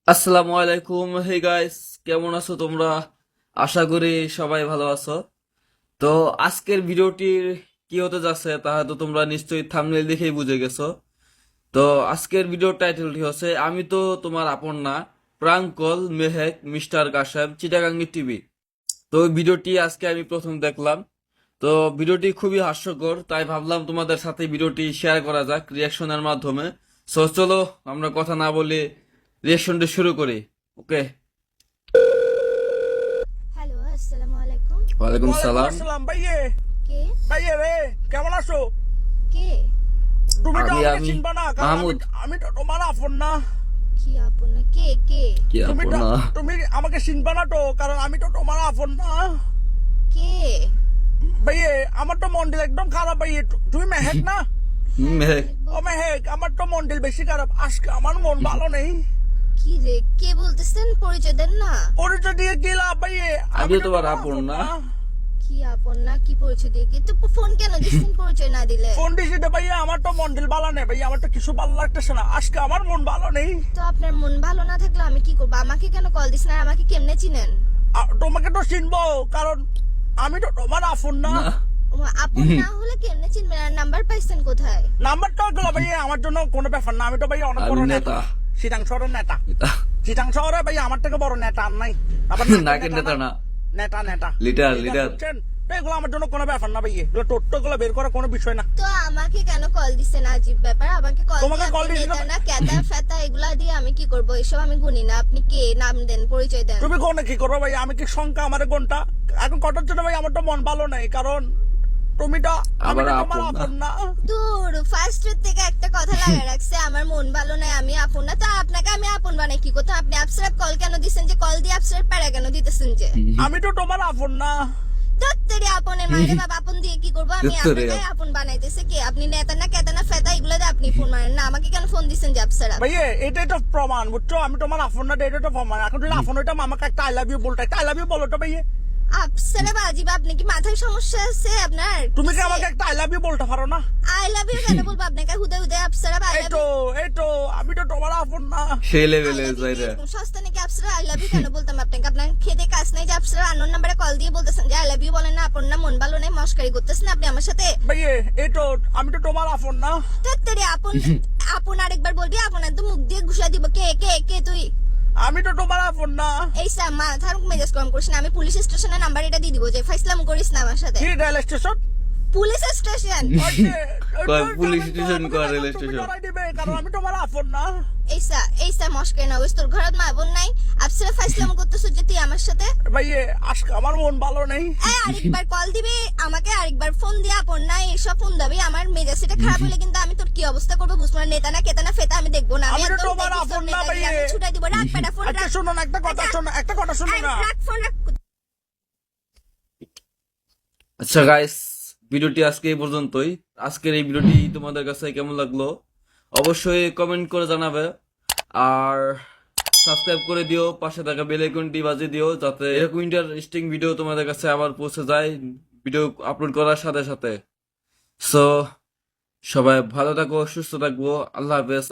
আসসালামু আলাইকুম। Hey guys, কেমন আছো তোমরা? আশা করি সবাই ভালো আছো। তো আজকের ভিডিওটির কি হতে যাচ্ছে তা হয়তো তোমরা নিশ্চয়ই থাম্বনেল দেখেই বুঝে গেছো। তো আজকের ভিডিওর টাইটেলটি হচ্ছে আমি তো তোমার আপন না, prank call Mehek mister Kashem Chittagongi TV. তো ওই ভিডিওটি আজকে আমি প্রথম দেখলাম। তো ভিডিওটি খুবই হাস্যকর, তাই ভাবলাম তোমাদের সাথে ভিডিওটি শেয়ার করা যাক রিয়াকশনের মাধ্যমে। সো চলো আমরা কথা না বলে রিয়াকশনটা শুরু করি। ওকে। হ্যালো, আসসালামু আলাইকুম। ওয়ালাইকুম ওয়ালাইকুম সালাম। আসসালাম ভাইয়ে। কে? ভাইয়ে রে, কেমন আছো? কে? তুমি তো আমি আমাকে আমি চিনবা না, কারণ আমি মাহমুদ। আমি তো তোমার আপন না। কি আপন না? কে কে? কি তুমি আপন তো না? তুমি আমাকে চিনবা না তো, কারণ আমি তো তোমার আপন না। কে? ভাইয়ে, আমার তো মন্ডল একদম খারাপ ভাইয়ে। তুমি মেহেক না? মেহেক। ও মেহেক, আমার তো মন্ডল বেশি খারাপ। আজকে আমার মন ভালো নেই। কি রে, কে বলতেছেন? পরিচয় দেন না। পরিচয় দিয়ে কি লাভ ভাইয়ে? আমি তো তোমার আপন না। কি আপন না? কি পরিচয় দিয়ে? কি তো ফোন কেন দিচ্ছেন পরিচয় না দিলে? ফোন দিছি তো ভাইয়া, আমার তো মন্ডল ভালো নেই ভাইয়া, আমার তো কিছু ভালো লাগতেছে না। আজকে আমার মন ভালো নেই। তো আপনার মন ভালো না থাকলে আমি কি করবো? আমাকে কেন কল দিস না? আমাকে কেমনে চিনেন? তোমাকে তো চিনবো, কারণ আমি তো তোমার আপন না। না। ও, আপন না হলে কেমনে চিনবেন? আর নাম্বার পাইছেন কোথায়? নাম্বারটা গুলো ভাই আমার জন্য কোনো ব্যাপার না। আমি তো ভাই অনেক আমি বড় নেতা। নেতা, চিটাং শহরের নেতা। এটা চিটাং শহরে ভাই আমার থেকে বড় নেতা আর নাই। আবার নাকের নেতা না, নেতা নেতা লিডার লিডার লিডার। বুঝছেন? তো এগুলো আমার জন্য কোনো ব্যাপার না ভাই, এগুলো টোট্টো গুলো বের করা কোনো বিষয় না। তো আমাকে কেন কল দিছেন? আজীব ব্যাপার। আমাকে কল তোমাকে দিয়ে call আপনি দিয়েছিল? নেতা না ক্যাতা ফেতা এগুলা দিয়ে আমি কি করবো? এসব আমি গুনি না। আপনি কে? নাম দেন, পরিচয় দেন। তুমি কোনে কি করবো ভাই? আমি কি সংখ্যা আমার কোনটা এখন কটার জন্য ভাই? আমার তো মন ভালো নেই, কারণ তুমি তো আমি আবার তো আপন তোমার না। আপন না। দূর, ফার্স্ট থেকে একটা কথা লাগা রাখছে, আমার মন ভালো নাই, আমি আপন না। তো আপনাকে আমি আপন বানাই কি করতে? আপনি আপসরা কল কেন দিছেন? যে কল দিয়ে আপসরা প্যারা কেন দিতেছেন? যে আমি তো তোমার আপন না। দত্তরে আপনের মারে বাবা, আপন দিয়ে কি করবো? আমি দত্তরে আপনাকে আপন বানাইতেছে কে? আপনি নেতা না কেতা না ফেতা এগুলো দিয়ে আপনি ফোন মারেন না। আমাকে কেন ফোন দিছেন যে আপসরা? ভাইয়ে এটাই তো প্রমাণ, বুঝছো? আমি তোমার আপন না, এটাই তো প্রমাণ। এখন যদি আপন হইতাম আমাকে একটা আই লাভ ইউ বলতে, একটা আই লাভ ইউ বলো তো ভাইয়ে। আপসরা বাজিবা, আপনি কি মাথায় সমস্যা আছে আপনার? তুমি কি আমাকে একটা আই লাভ ইউ বলতে পারো না? আই লাভ ইউ কেন বলবো আপনাকে? হুদে হুদে আপসরা আই লাভ এই তো আমি তো তোমার আপন না। সেই লেভেলে যাই রে। ইউ সস্তা নাকি? আপসরা আই লাভ ইউ কেন বলতাম আপনাকে? আপনার খেতে কাজ নাই যে আপসরা আননোন নাম্বারে কল দিয়ে বলতেছেন যে আই লাভ ইউ বলেন না? আপন না, মন ভালো নাই, মস্কারি করতেছেন আপনি আমার সাথে। ভাইয়ে এই তো আমি তো তোমার আপন না। তেত্তেরে আপন আপন আরেকবার বলবি, আপন একদম মুখ দিয়ে ঘুষা দিব। কে কে কে তুই? আমি তো তোমার আপন না। এই স্যার মাথার মেজাজ কম করিস না। আমি পুলিশ স্টেশনের নাম্বার এটা দিয়ে দিব, যে ফাইসলাম করিস না আমার সাথে। কি রেল স্টেশন? Police station. কয় পুলিশ স্টেশন, কয় রেল স্টেশন। কারণ আমি তোমার আপন না। এই স্যার মস্কারি না হইস। তোর ঘরত মা বোন নাই? আপসরা ফাইসলাম করতেছ যে তুই আমার সাথে? ভাইয়ে আজকে আমার মন ভালো নেই। আরেকবার কল দিবি আমাকে, আরেকবার ফোন দিয়ে আপন না এসব ফোন দিবি। আমার মেজাজ এটা খারাপ হলে কিন্তু আমি তোর কি অবস্থা করবো বুঝবো না। নেতা না কেতা না ফেতা আমি দেখবো না। আমি তো একদম তোমার দেখিস তোর আপন না নেতাগিরি, ভাইয়ে। আমি ছুটাই দিব। রাখ বেটা, ফোন আচ্ছা রাখ। শোনো না, একটা কথা শোনো, একটা কথা শোনো না। রাখ ফোন রাখ। আচ্ছা গাইস, ভিডিওটি আজকে এই পর্যন্তই। আজকের এই ভিডিওটি তোমাদের কাছে কেমন লাগলো অবশ্যই কমেন্ট করে জানাবে, আর সাবস্ক্রাইব করে দিও, পাশে থাকা বেল আইকনটি বাজিয়ে দিও, যাতে এরকম ইন্টারেস্টিং ভিডিও তোমাদের কাছে আবার পৌঁছে যায় ভিডিও আপলোড করার সাথে সাথে। সো সবাই ভালো থাকো, সুস্থ থাকবো। আল্লাহ হাফেজ।